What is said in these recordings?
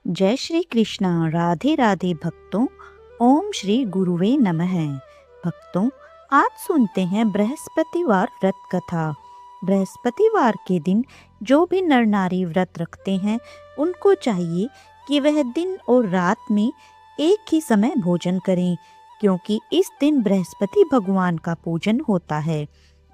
जय श्री कृष्णा। राधे राधे भक्तों। ओम श्री गुरुवे नमः। भक्तों, आज सुनते हैं बृहस्पतिवार व्रत कथा। बृहस्पतिवार के दिन जो भी नर नारी व्रत रखते हैं उनको चाहिए कि वह दिन और रात में एक ही समय भोजन करें, क्योंकि इस दिन बृहस्पति भगवान का पूजन होता है।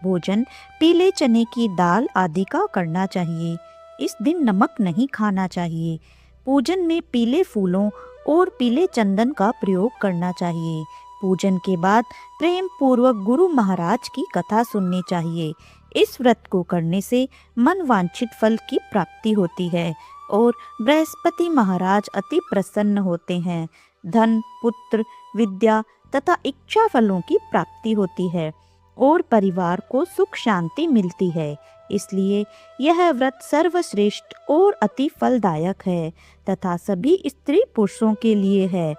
भोजन पीले चने की दाल आदि का करना चाहिए। इस दिन नमक नहीं खाना चाहिए। पूजन में पीले फूलों और पीले चंदन का प्रयोग करना चाहिए। पूजन के बाद प्रेम पूर्वक गुरु महाराज की कथा सुननी चाहिए। इस व्रत को करने से मन वांछित फल की प्राप्ति होती है और बृहस्पति महाराज अति प्रसन्न होते हैं। धन, पुत्र, विद्या तथा इच्छा फलों की प्राप्ति होती है और परिवार को सुख शांति मिलती है। इसलिए यह व्रत सर्वश्रेष्ठ और अति फलदायक है तथा सभी स्त्री पुरुषों के लिए है।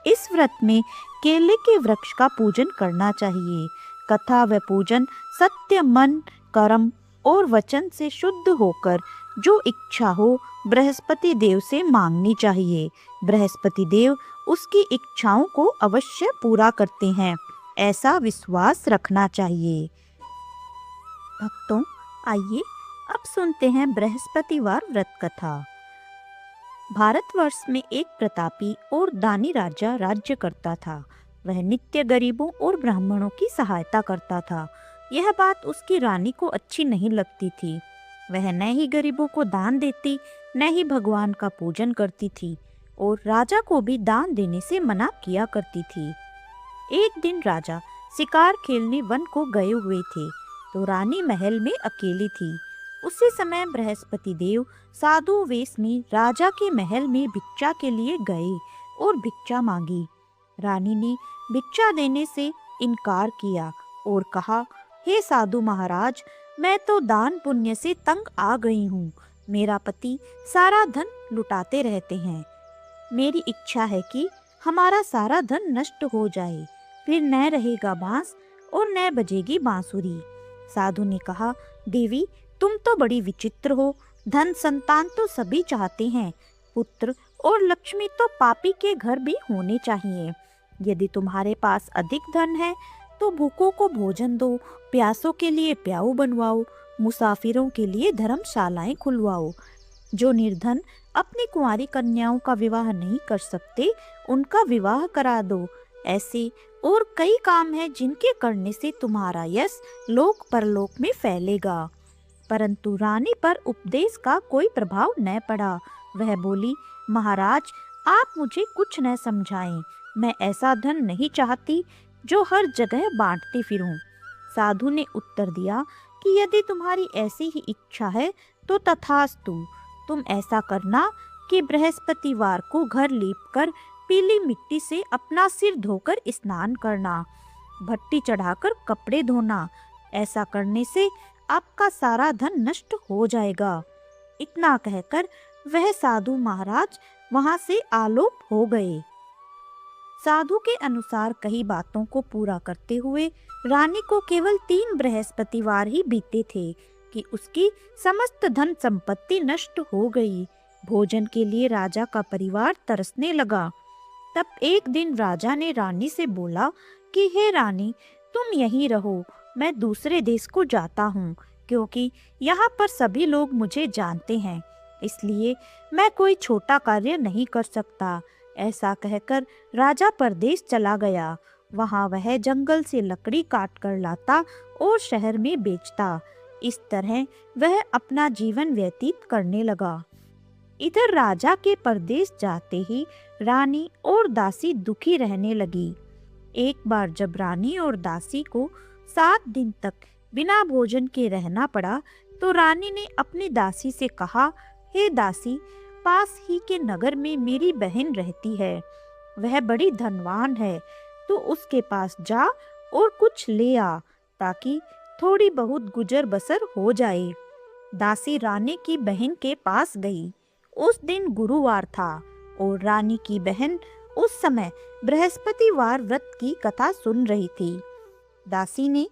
इस व्रत में केले के वृक्ष का पूजन करना चाहिए। कथा व पूजन सत्य मन, कर्म और वचन से शुद्ध होकर जो इच्छा हो बृहस्पति देव से मांगनी चाहिए। बृहस्पति देव उसकी इच्छाओं को अवश्य पूरा करते हैं, ऐसा विश्वास रखना चाहिए। भक्तों, आइए अब सुनते हैं बृहस्पतिवार व्रत कथा। भारतवर्ष में एक प्रतापी और दानी राजा राज्य करता था। वह नित्य गरीबों और ब्राह्मणों की सहायता करता था। यह बात उसकी रानी को अच्छी नहीं लगती थी। वह न ही गरीबों को दान देती, न ही भगवान का पूजन करती थी और राजा को भी दान देने से मना किया करती थी। एक दिन राजा शिकार खेलने वन को गए हुए थे तो रानी महल में अकेली थी। उसी समय बृहस्पति देव साधु वेश में राजा के महल में भिक्षा के लिए गए और भिक्षा मांगी। रानी ने भिक्षा देने से इनकार किया और कहा, हे साधु महाराज, मैं तो दान पुण्य से तंग आ गई हूँ। मेरा पति सारा धन लुटाते रहते हैं। मेरी इच्छा है कि हमारा सारा धन नष्ट हो जाए, फिर न रहेगा बांस और न बजेगी बांसुरी। साधु ने कहा, देवी, तुम तो बड़ी विचित्र हो। धन संतान तो सभी चाहते हैं, पुत्र और लक्ष्मी तो पापी के घर भी होने चाहिए। यदि तुम्हारे पास अधिक धन है तो भूखों को भोजन दो, प्यासों के लिए प्याऊ बनवाओ, मुसाफिरों के लिए धर्मशालाएं खुलवाओ। जो निर्धन अपनी कुंवारी कन्याओं का विवाह नहीं कर सकते, उनका विवाह करा दो। ऐसे और कई काम हैं जिनके करने से तुम्हारा यश लोक परलोक में फैलेगा। परंतु रानी पर उपदेश का कोई प्रभाव न पड़ा। वह बोली, महाराज, आप मुझे कुछ न समझाएं। मैं ऐसा धन नहीं चाहती जो हर जगह बांटती फिरूं। साधु ने उत्तर दिया कि यदि तुम्हारी ऐसी ही इच्छा है तो तथास्तु। तुम ऐसा करना कि बृहस्पतिवार को घर लीपकर पीली मिट्टी से अपना सिर धोकर स्नान करना, भट्टी चढ़ाकर कपड़े धोना। ऐसा करने से आपका सारा धन नष्ट हो जाएगा। इतना कहकर वह साधु महाराज वहां से आलोप हो गए। साधु के अनुसार कई बातों को पूरा करते हुए रानी को केवल 3 बृहस्पतिवार ही बीते थे कि उसकी समस्त धन संपत्ति नष्ट हो गई। भोजन के लिए राजा का परिवार तरसने लगा। तब एक दिन राजा ने रानी से बोला कि हे रानी, तुम यहीं रहो, मैं दूसरे देश को जाता हूँ, क्योंकि यहाँ पर सभी लोग मुझे जानते हैं, इसलिए मैं कोई छोटा कार्य नहीं कर सकता। ऐसा कहकर राजा परदेश चला गया। वहाँ वह जंगल से लकड़ी काट कर लाता और शहर में बेचता। इस तरह वह अपना जीवन व्यतीत करने लगा। इधर राजा के परदेश जाते ही रानी और दासी दुखी रहने लगी। एक बार जब रानी और दासी को 7 दिन तक बिना भोजन के रहना पड़ा तो रानी ने अपनी दासी से कहा, हे दासी, पास ही के नगर में मेरी बहन रहती है। वह बड़ी धनवान है, तो उसके पास जा और कुछ ले आ, ताकि थोड़ी बहुत गुजर बसर हो जाए। दासी रानी की बहन के पास गई। उस दिन गुरुवार था और रानी की बहन उस समय बृहस्पतिवार व्रत की कथा सुन रही थी। दासी ने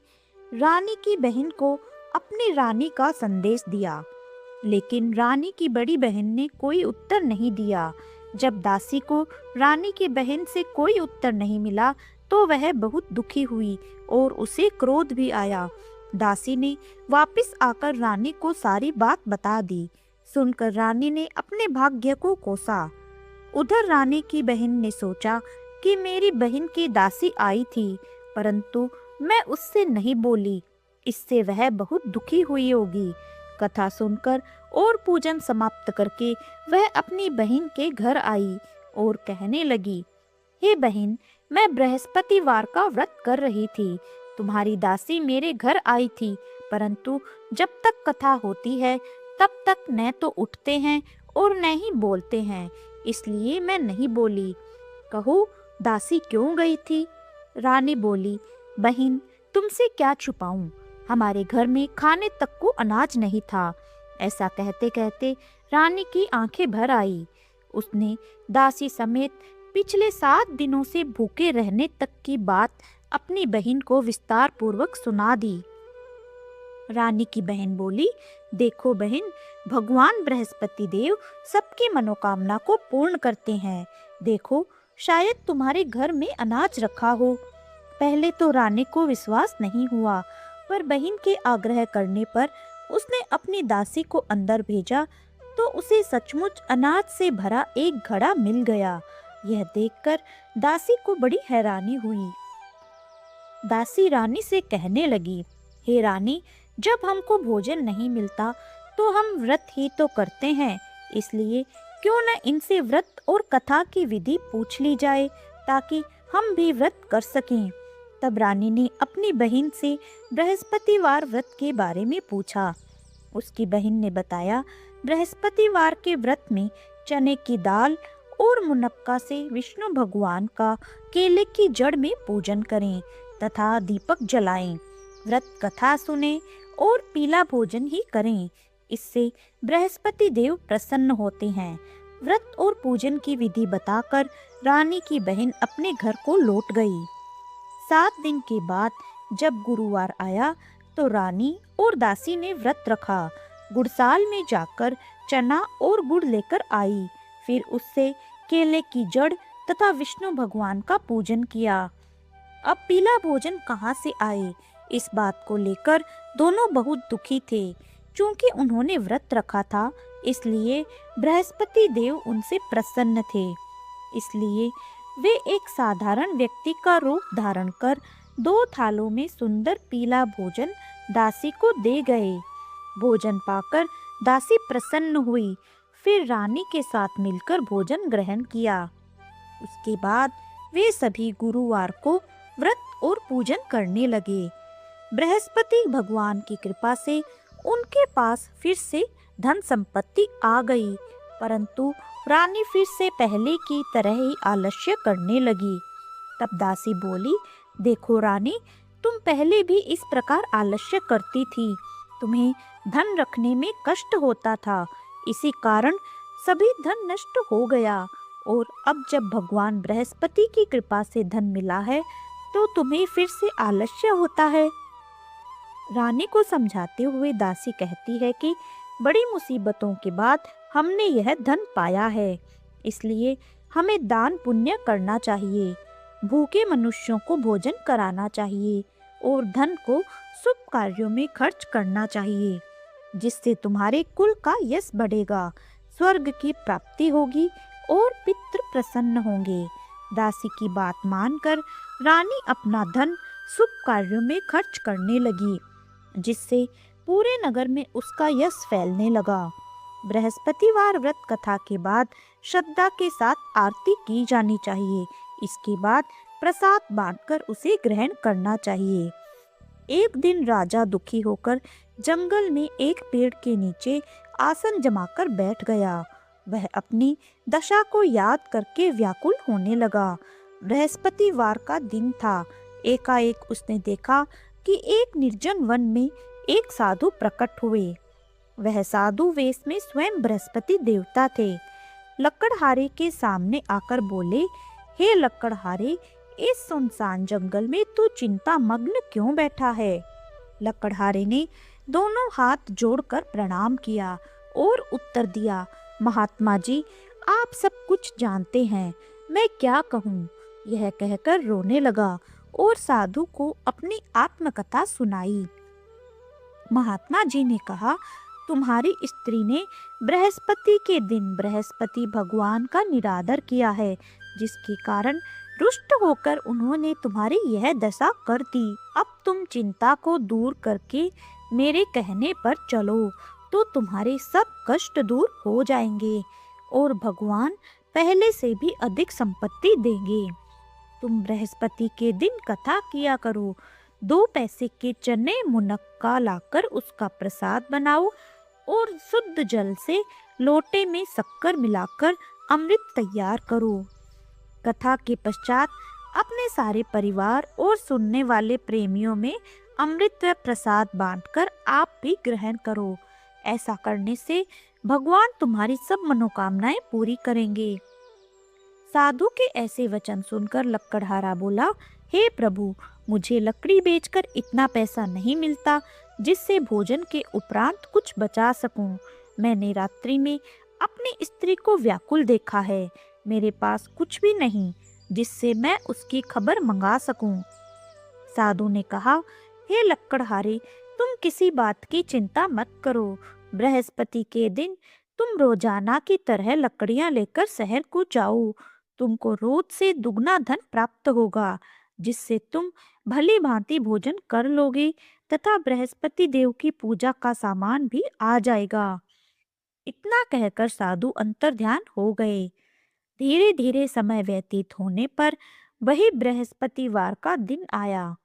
रानी की बहन को अपनी रानी का संदेश दिया, लेकिन रानी की बड़ी बहन ने कोई उत्तर नहीं दिया। जब दासी को रानी की बहन से कोई उत्तर नहीं मिला तो वह बहुत दुखी हुई और उसे क्रोध भी आया। दासी ने वापस आकर रानी को सारी बात बता दी। सुनकर रानी ने अपने भाग्य को कोसा। उधर रानी की बहन ने सोचा कि मेरी बहन की दासी आई थी, परंतु मैं उससे नहीं बोली, इससे वह बहुत दुखी हुई होगी। कथा सुनकर और पूजन समाप्त करके वह अपनी बहन के घर आई और कहने लगी, हे बहन, मैं बृहस्पतिवार का व्रत कर रही थी। तुम्हारी दासी मेरे घर आई थी, परंतु जब तक कथा होती है तब तक न तो उठते हैं और न ही बोलते हैं, इसलिए मैं नहीं बोली। कहो, दासी क्यों गई थी? रानी बोली, बहन, तुमसे क्या छुपाऊं, हमारे घर में खाने तक को अनाज नहीं था। ऐसा कहते कहते रानी की आंखें भर आई। उसने दासी समेत पिछले 7 दिनों से भूखे रहने तक की बात अपनी बहन को विस्तार पूर्वक सुना दी। रानी की बहन बोली, देखो बहन, भगवान बृहस्पति देव सबकी मनोकामना को पूर्ण करते हैं। देखो, शायद तुम्हारे घर में अनाज रखा हो। पहले तो रानी को विश्वास नहीं हुआ, पर बहन के आग्रह करने पर उसने अपनी दासी को अंदर भेजा तो उसे सचमुच अनाज से भरा एक घड़ा मिल गया। यह देखकर दासी को बड़ी हैरानी हुई। दासी रानी से कहने लगी, हे रानी, जब हमको भोजन नहीं मिलता तो हम व्रत ही तो करते हैं, इसलिए क्यों न इनसे व्रत और कथा की विधि पूछ ली जाए ताकि हम भी व्रत कर सकें। तब रानी ने अपनी बहन से बृहस्पतिवार व्रत के बारे में पूछा। उसकी बहन ने बताया, बृहस्पतिवार के व्रत में चने की दाल और मुनक्का से विष्णु भगवान का केले की जड़ में पूजन करें तथा दीपक जलाएं, व्रत कथा सुने और पीला भोजन ही करें, इससे बृहस्पति देव प्रसन्न होते हैं। व्रत और पूजन की विधि बताकर रानी की बहन अपने घर को लौट गई। 7 दिन के बाद जब गुरुवार आया तो रानी और दासी ने व्रत रखा। गुड़साल में जाकर चना और गुड़ लेकर आई, फिर उससे केले की जड़ तथा विष्णु भगवान का पूजन किया। अब पीला भोजन कहाँ से आए, इस बात को लेकर दोनों बहुत दुखी थे। चूंकि उन्होंने व्रत रखा था, इसलिए बृहस्पति देव उनसे प्रसन्न थे। इसलिए वे एक साधारण व्यक्ति का रूप धारण कर 2 थालों में सुंदर पीला भोजन दासी को दे गए। भोजन पाकर दासी प्रसन्न हुई, फिर रानी के साथ मिलकर भोजन ग्रहण किया। उसके बाद वे सभी गुरुवार को व्रत और पूजन करने लगे। बृहस्पति भगवान की कृपा से उनके पास फिर से धन संपत्ति आ गई, परंतु रानी फिर से पहले की तरह ही आलस्य करने लगी। तब दासी बोली, देखो रानी, तुम पहले भी इस प्रकार आलस्य करती थी, तुम्हें धन रखने में कष्ट होता था, इसी कारण सभी धन नष्ट हो गया, और अब जब भगवान बृहस्पति की कृपा से धन मिला है तो तुम्हें फिर से आलस्य होता है। रानी को समझाते हुए दासी कहती है कि बड़ी मुसीबतों के बाद हमने यह धन पाया है, इसलिए हमें दान पुण्य करना चाहिए, भूखे मनुष्यों को भोजन कराना चाहिए और धन को शुभ कार्यों में खर्च करना चाहिए, जिससे तुम्हारे कुल का यश बढ़ेगा, स्वर्ग की प्राप्ति होगी और पितृ प्रसन्न होंगे। दासी की बात मानकर रानी अपना धन शुभ कार्यों में खर्च करने लगी, जिससे पूरे नगर में उसका यश फैलने लगा। बृहस्पतिवार व्रत कथा के बाद श्रद्धा के साथ आरती की जानी चाहिए। इसके बाद प्रसाद बांटकर उसे ग्रहण करना चाहिए। एक दिन राजा दुखी होकर जंगल में एक पेड़ के नीचे आसन जमाकर बैठ गया। वह अपनी दशा को याद करके व्याकुल होने लगा। बृहस्पतिवार का दिन था। एकाएक उसने देखा कि एक निर्जन वन में एक साधु प्रकट हुए। वह साधु वेश में स्वयं बृहस्पति देवता थे। लकड़हारे के सामने आकर बोले, हे लकड़हारे, इस सुनसान जंगल में तू चिंता मग्न क्यों बैठा है? लकड़हारे ने दोनों हाथ जोड़कर प्रणाम किया और उत्तर दिया, महात्मा जी, आप सब कुछ जानते हैं, मैं क्या कहूँ। यह कहकर रोने लगा और साधु को अपनी आत्मकथा सुनाई। महात्मा जी ने कहा, तुम्हारी स्त्री ने बृहस्पति के दिन बृहस्पति भगवान का निरादर किया है, जिसके कारण रुष्ट होकर उन्होंने तुम्हारी यह दशा कर दी। अब तुम चिंता को दूर करके मेरे कहने पर चलो, तो तुम्हारे सब कष्ट दूर हो जाएंगे और भगवान पहले से भी अधिक संपत्ति देंगे। तुम बृहस्पति के दिन कथा किया करो। 2 पैसे के चने मुनक्का लाकर उसका प्रसाद बनाओ और शुद्ध जल से लोटे में शक्कर मिलाकर अमृत तैयार करो। कथा के पश्चात अपने सारे परिवार और सुनने वाले प्रेमियों में अमृत व प्रसाद बांटकर आप भी ग्रहण करो। ऐसा करने से भगवान तुम्हारी सब मनोकामनाएं पूरी करेंगे। साधु के ऐसे वचन सुनकर लक्कड़हारा बोला, हे प्रभु, मुझे लकड़ी बेचकर इतना पैसा नहीं मिलता जिससे भोजन के उपरांत कुछ बचा सकूं। मैंने रात्रि में अपनी स्त्री को व्याकुल देखा है। मेरे पास कुछ भी नहीं जिससे मैं उसकी खबर मंगा सकूं। साधु ने कहा, हे लक्कड़हारे, तुम किसी बात की चिंता मत करो। बृहस्पति के दिन तुम रोजाना की तरह लकड़ियां लेकर शहर को जाओ। तुमको रोज से दुगना धन प्राप्त होगा, जिससे तुम भली भांति भोजन कर लोगे तथा बृहस्पति देव की पूजा का सामान भी आ जाएगा। इतना कहकर साधु अंतर्ध्यान हो गए। धीरे धीरे समय व्यतीत होने पर वही बृहस्पतिवार का दिन आया।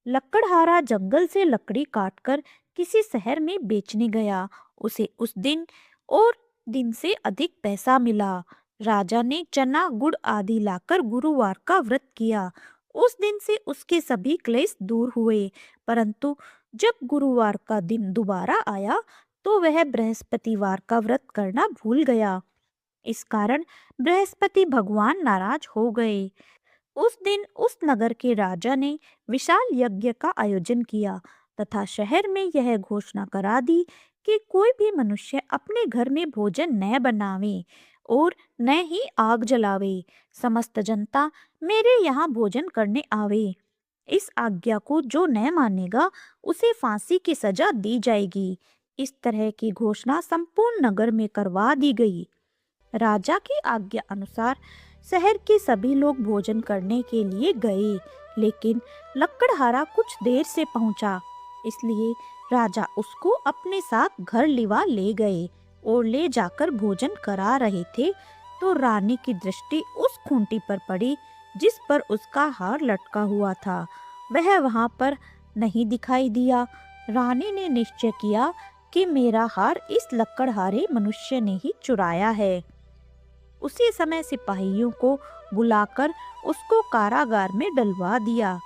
लक्कड़हारा जंगल से लकड़ी काटकर किसी शहर में बेचने गया। उसे उस दिन और दिन से अधिक पैसा मिला। राजा ने चना गुड़ आदि लाकर गुरुवार का व्रत किया। उस दिन से उसके सभी क्लेश दूर हुए। परंतु जब गुरुवार का दिन दोबारा आया तो वह बृहस्पतिवार का व्रत करना भूल गया। इस कारण बृहस्पति भगवान नाराज हो गए। उस दिन उस नगर के राजा ने विशाल यज्ञ का आयोजन किया तथा शहर में यह घोषणा करा दी कि कोई भी मनुष्य अपने घर में भोजन न बनावे और न ही आग जलावे। समस्त जनता मेरे यहाँ भोजन करने आवे। इस आज्ञा को जो न मानेगा उसे फांसी की सजा दी जाएगी। इस तरह की घोषणा संपूर्ण नगर में करवा दी गई। राजा की आज्ञा अनुसार शहर के सभी लोग भोजन करने के लिए गए, लेकिन लक्कड़हारा कुछ देर से पहुंचा। इसलिए राजा उसको अपने साथ घर लिवा ले गए और ले जाकर भोजन करा रहे थे तो रानी की दृष्टि उस खूंटी पर पड़ी जिस पर उसका हार लटका हुआ था। वह वहां पर नहीं दिखाई दिया। रानी ने निश्चय किया कि मेरा हार इस लक्कड़हारे मनुष्य ने ही चुराया है। उसी समय सिपाहियों को बुलाकर उसको कारागार में डलवा दिया।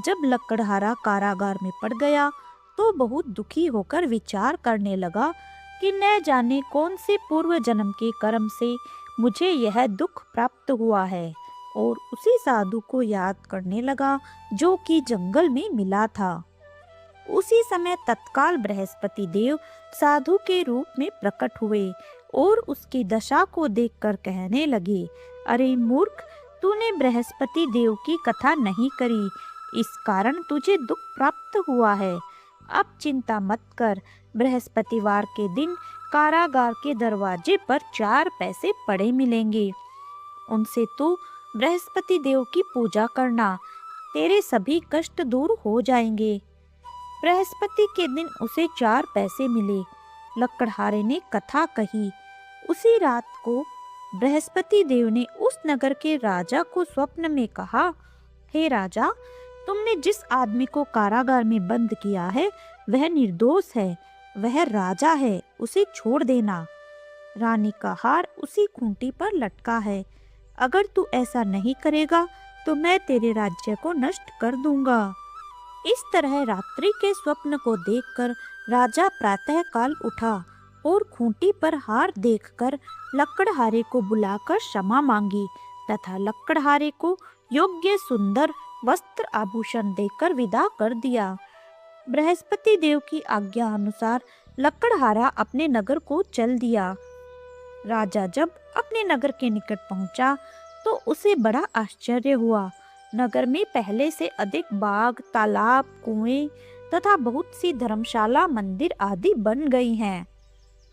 जब लक्कड़हारा कारागार में पड़ गया तो बहुत दुखी होकर विचार करने लगा कि न जाने कौन से पूर्व जन्म के कर्म से मुझे यह दुख प्राप्त हुआ है, और उसी साधु को याद करने लगा जो कि जंगल में मिला था। उसी समय तत्काल बृहस्पति देव साधु के रूप में प्रकट हुए और उसकी दशा को देखकर कहने लगे, अरे मूर्ख, तूने बृहस्पति देव की कथा नहीं करी, इस कारण तुझे दुख प्राप्त हुआ है। अब चिंता मत कर। बृहस्पतिवार के दिन कारागार के दरवाजे पर 4 पैसे पड़े मिलेंगे। उनसे तू बृहस्पति देव की पूजा करना, तेरे सभी कष्ट दूर हो जाएंगे। बृहस्पति के दिन उसे 4 पैसे मिले। लक्कड़हारे ने कथा कही। उसी रात को बृहस्पति देव ने उस नगर के राजा को स्वप्न में कहा, हे राजा, तुमने जिस आदमी को कारागार में बंद किया है वह निर्दोष है, वह राजा है, उसे छोड़ देना। रानी का हार उसी खूंटी पर लटका है। अगर तू ऐसा नहीं करेगा तो मैं तेरे राज्य को नष्ट कर दूंगा। इस तरह रात्रि के स्वप्न को देखकर राजा प्रातः काल उठा और खूंटी पर हार देखकर लक्कड़हारे को बुलाकर क्षमा मांगी तथा लक्कड़हारे को योग्य सुंदर वस्त्र आभूषण देकर विदा कर दिया। बृहस्पति देव की आज्ञा अनुसार लक्कड़हारा अपने नगर को चल दिया। राजा जब अपने नगर के निकट पहुंचा तो उसे बड़ा आश्चर्य हुआ। नगर में पहले से अधिक बाग, तालाब, कुएं तथा बहुत सी धर्मशाला, मंदिर आदि बन गई हैं।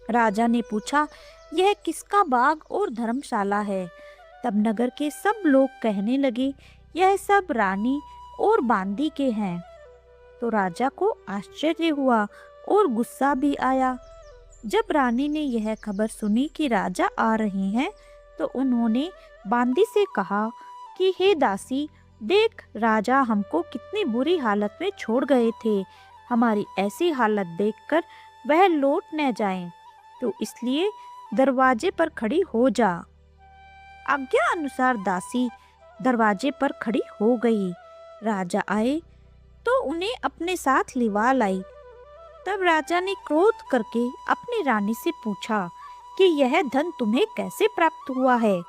राजा ने पूछा, यह किसका बाग और धर्मशाला है? तब नगर के सब लोग कहने लगे, यह सब रानी और बांदी के हैं। तो राजा को आश्चर्य हुआ और गुस्सा भी आया। जब रानी ने यह खबर सुनी कि राजा आ रहे हैं, तो उन्होंने बांदी से कहा कि हे दासी, देख राजा हमको कितनी बुरी हालत में छोड़ गए थे। हमारी ऐसी हालत देखकर वह लौट न जाएं, तो इसलिए दरवाजे पर खड़ी हो जा। आज्ञा अनुसार दासी दरवाजे पर खड़ी हो गई। राजा आए तो उन्हें अपने साथ लिवा लाई। तब राजा ने क्रोध करके अपनी रानी से पूछा कि यह धन तुम्हें कैसे प्राप्त हुआ है?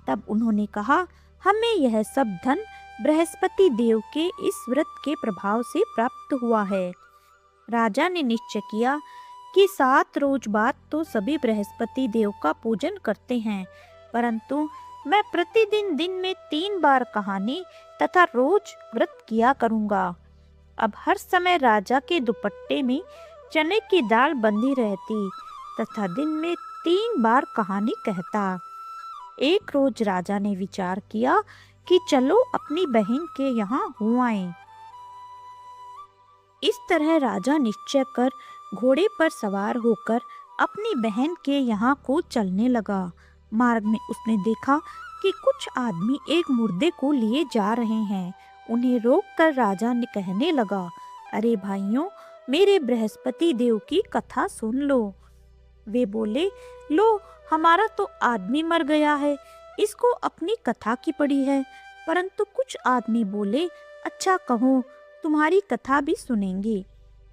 तब उन्होंने कहा, हमें यह सब धन बृहस्पति देव के इस व्रत के प्रभाव से प्राप्त हुआ है। राजा ने निश्चय किया कि 7 रोज बाद तो सभी बृहस्पति देव का पूजन करते हैं, परंतु मैं प्रतिदिन दिन में 3 बार कहानी तथा रोज व्रत किया करूंगा। अब हर समय राजा के दुपट्टे में चने की दाल बंधी रहती तथा दिन में 3 बार कहानी कहता। एक रोज राजा ने विचार किया कि चलो अपनी बहन के यहाँ हो आएं। इस तरह राजा निश्चय कर घोड़े पर सवार होकर अपनी बहन के यहाँ को चलने लगा। मार्ग में उसने देखा कि कुछ आदमी एक मुर्दे को लिए जा रहे हैं। उन्हें रोककर राजा ने कहने लगा, अरे भाइयों, मेरे बृहस्पति देव की कथा सुन लो। वे बोले, लो हमारा तो आदमी मर गया है, इसको अपनी कथा की पड़ी है। परंतु कुछ आदमी बोले, अच्छा कहो, तुम्हारी कथा भी सुनेंगे।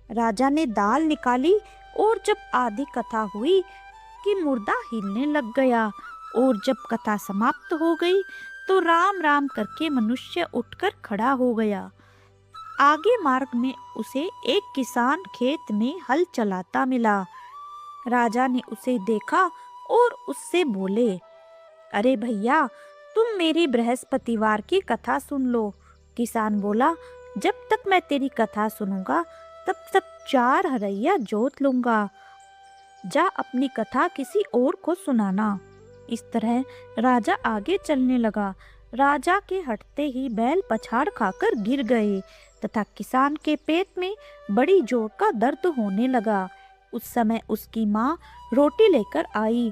राजा ने दाल निकाली और जब आधी कथा हुई कि मुर्दा हिलने लग गया, और जब कथा समाप्त हो गई तो राम राम करके मनुष्य उठकर खड़ा हो गया। आगे मार्ग में उसे एक किसान खेत में हल चलाता मिला। राजा ने उसे देखा और उससे बोले, अरे भैया, तुम मेरी बृहस्पतिवार की कथा सुन लो। किसान बोला, जब तक मैं तेरी कथा सुनूंगा तब तक 4 हरैया जोत लूंगा। जा अपनी कथा किसी और को सुनाना। इस तरह राजा आगे चलने लगा। राजा के हटते ही बैल पछाड़ खाकर गिर गए तथा किसान के पेट में बड़ी जोर का दर्द होने लगा। उस समय उसकी माँ रोटी लेकर आई।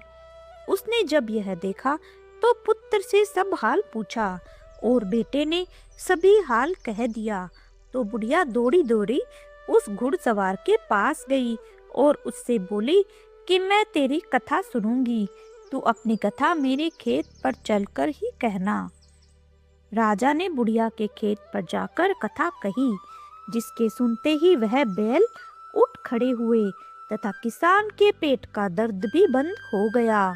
उसने जब यह देखा तो पुत्र से सब हाल पूछा और बेटे ने सभी हाल कह दिया। तो बुढ़िया दौड़ी दौड़ी उस घुड़सवार के पास गई और उससे बोली कि मैं तेरी कथा सुनूंगी, तू अपनी कथा मेरे खेत पर चलकर ही कहना। राजा ने बुढ़िया के खेत पर जाकर कथा कही, जिसके सुनते ही वह बैल उठ खड़े हुए तथा किसान के पेट का दर्द भी बंद हो गया।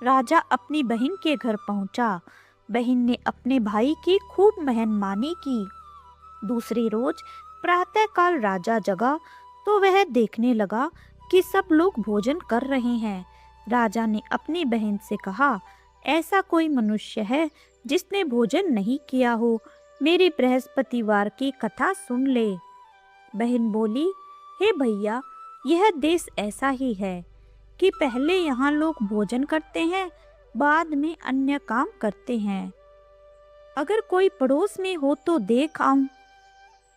राजा अपनी बहन के घर पहुंचा। बहन ने अपने भाई की खूब मेहमानी की। दूसरी रोज प्रातःकाल राजा जगा तो वह देखने लगा कि सब लोग भोजन कर रहे हैं। राजा ने अपनी बहन से कहा, ऐसा कोई मनुष्य है जिसने भोजन नहीं किया हो? मेरी बृहस्पतिवार की कथा सुन ले। बहन बोली, हे भैया, यह देश ऐसा ही है कि पहले यहाँ लोग भोजन करते हैं, बाद में अन्य काम करते हैं। अगर कोई पड़ोस में हो तो देख आऊं।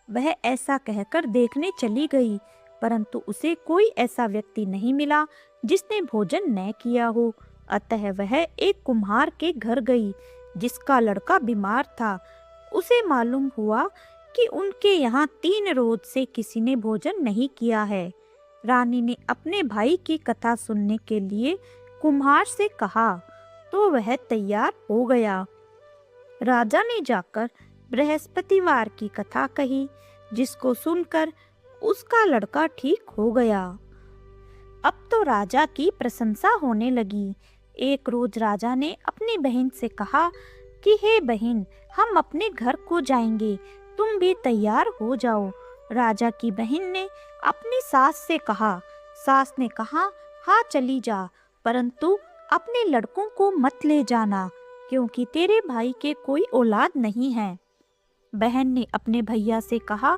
वह ऐसा कहकर देखने चली गई, परंतु उसे कोई ऐसा व्यक्ति नहीं मिला जिसने भोजन न किया हो। अतः वह एक कुम्हार के घर गई, जिसका लड़का बीमार था। उसे मालूम हुआ कि उनके यहाँ 3 रोज से किसी ने भोजन नहीं किया है। रानी ने अपने भाई की कथा सुनने के लिए कुम्हार से कहा, तो वह तैयार हो गया। राजा ने जाकर बृहस्पतिवार की कथा कही, जिसको सुनकर उसका लड़का ठीक हो गया। अब तो राजा की प्रशंसा होने लगी। एक रोज राजा ने अपनी बहन से कहा कि हे बहन, हम अपने घर को जाएंगे, तुम भी तैयार हो जाओ। राजा की बहन ने अपनी सास से कहा। सास ने कहा, हाँ चली जा। परंतु अपने लड़कों को मत ले जाना, क्योंकि तेरे भाई के कोई औलाद नहीं है। बहन ने अपने भैया से कहा,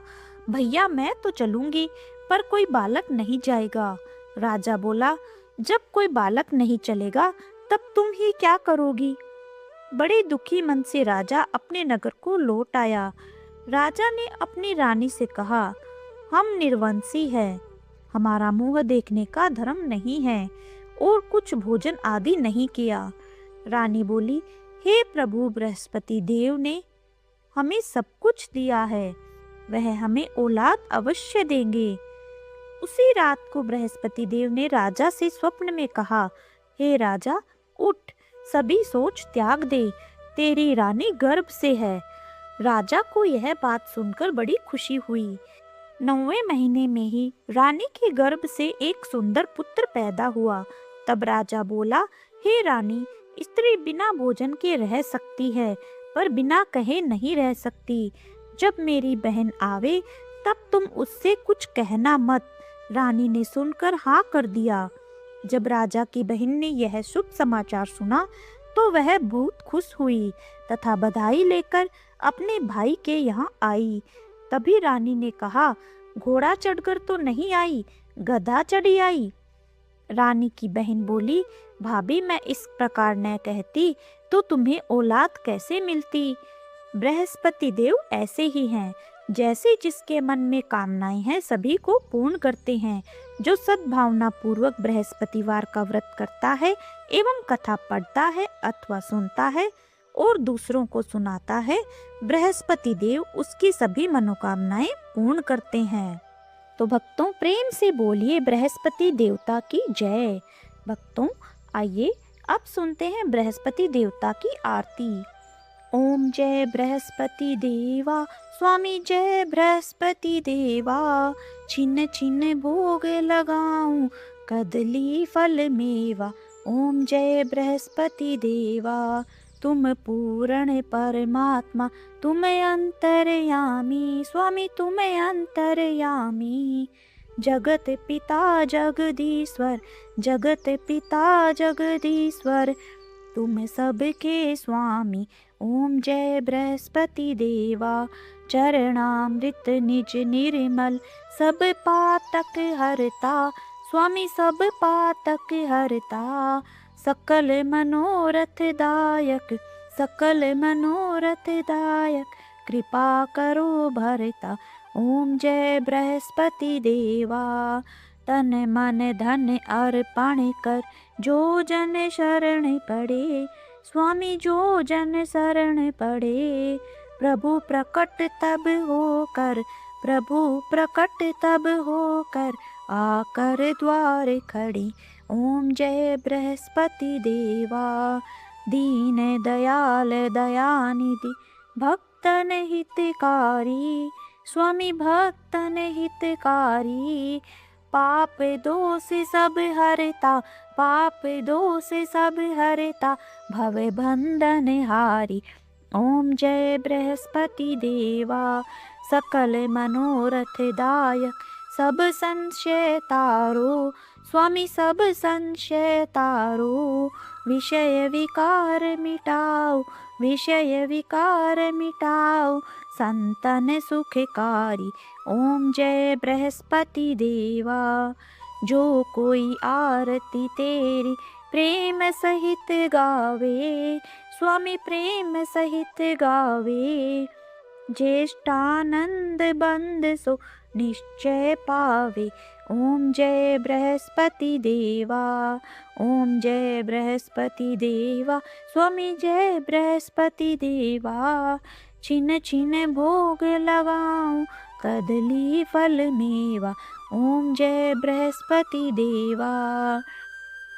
भैया मैं तो चलूंगी, पर कोई बालक नहीं जाएगा। राजा बोला, जब कोई बालक नहीं चलेगा तब तुम ही क्या करोगी? बड़े दुखी मन से राजा अपने नगर को लौट आया। राजा ने अपनी रानी से कहा, हम निर्वंशी हैं, हमारा मुंह देखने का धर्म नहीं है और कुछ भोजन आदि नहीं किया। रानी बोली, हे प्रभु बृहस्पति देव ने हमें सब कुछ दिया है, वह हमें औलाद अवश्य देंगे। उसी रात को बृहस्पति देव ने राजा से स्वप्न में कहा, हे राजा उठ, सभी सोच त्याग दे, तेरी रानी गर्भ से है। राजा को यह बात सुनकर बड़ी खुशी हुई। 9वें महीने में ही रानी के गर्भ से एक सुंदर पुत्र पैदा हुआ। तब राजा बोला, हे रानी, स्त्री बिना भोजन के रह सकती है, पर बिना कहे नहीं रह सकती। जब मेरी बहन आवे तब तुम उससे कुछ कहना मत। रानी ने सुनकर हाँ कर दिया। जब राजा की बहन ने यह शुभ समाचार सुना तो वह बहुत खुश हुई तथा बधाई लेकर अपने भाई के यहाँ आई। तभी रानी ने कहा, घोड़ा चढ़कर तो नहीं आई, गधा चढ़ी आई। रानी की बहन बोली, भाभी मैं इस प्रकार न कहती तो तुम्हें औलाद कैसे मिलती? बृहस्पति देव ऐसे ही हैं, जैसे जिसके मन में कामनाएं हैं सभी को पूर्ण करते हैं। जो सद्भावना पूर्वक बृहस्पतिवार का व्रत करता है एवं कथा पढ़ता है अथवा सुनता है और दूसरों को सुनाता है, बृहस्पति देव उसकी सभी मनोकामनाएं पूर्ण करते हैं। तो भक्तों प्रेम से बोलिए बृहस्पति देवता की जय। भक्तों आइए अब सुनते हैं बृहस्पति देवता की आरती। ओम जय बृहस्पति देवा, स्वामी जय बृहस्पति देवा। छिन्न छिन्न भोग लगाऊं, कदली फल मेवा। ओम जय बृहस्पति देवा, तुम पूर्ण परमात्मा, तुम अंतर्यामी। स्वामी तुम अंतर्यामी। जगत पिता जगदीश्वर, जगत पिता जगदीश्वर, तुम सबके स्वामी। ओम जय बृहस्पति देवा, चरणामृत निज निर्मल, सब पातक हरता। स्वामी सब पातक हरता, सकल मनोरथ दायक, सकल मनोरथ दायक, कृपा करो भरता। ओम जय बृहस्पति देवा, तन मन धन अर्पण कर, जो जन शरण पड़े। स्वामी जो जन शरण पड़े, प्रभु प्रकट तब होकर, प्रभु प्रकट तब होकर, आकर द्वार खड़े। ओम जय बृहस्पति देवा, दीन दयाल दयानिधि, भक्तन हितकारी। स्वामी भक्तन हितकारी, पाप दोष सब हरता, पाप दोष सब हरता, भव बंधन हारी। ओम जय बृहस्पति देवा, सकल मनोरथ दायक, सब संशय तारो। स्वामी सब संशय तारो, विषय विकार मिटाओ, विषय विकार मिटाओ, संतन सुखकारी। ओम जय बृहस्पति देवा, जो कोई आरती तेरी प्रेम सहित गावे। स्वामी प्रेम सहित गावे, ज्येष्ठानंद बंद सो निश्चय पावे। ओम जय बृहस्पति देवा, ओम जय बृहस्पति देवा। स्वामी जय बृहस्पति देवा, छिन छिन भोग लगाऊं, कदली फल मेवा। ओम जय बृहस्पति देवा।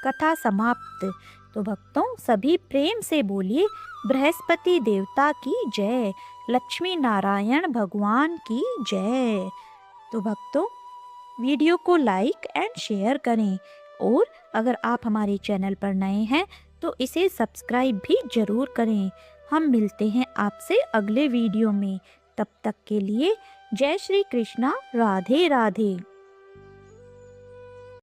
कथा समाप्त। तो भक्तों सभी प्रेम से बोलिए बृहस्पति देवता की जय, लक्ष्मी नारायण भगवान की जय। तो भक्तों वीडियो को लाइक एंड शेयर करें और अगर आप हमारे चैनल पर नए हैं तो इसे सब्सक्राइब भी जरूर करें। हम मिलते हैं आपसे अगले वीडियो में। तब तक के लिए जय श्री कृष्णा, राधे राधे।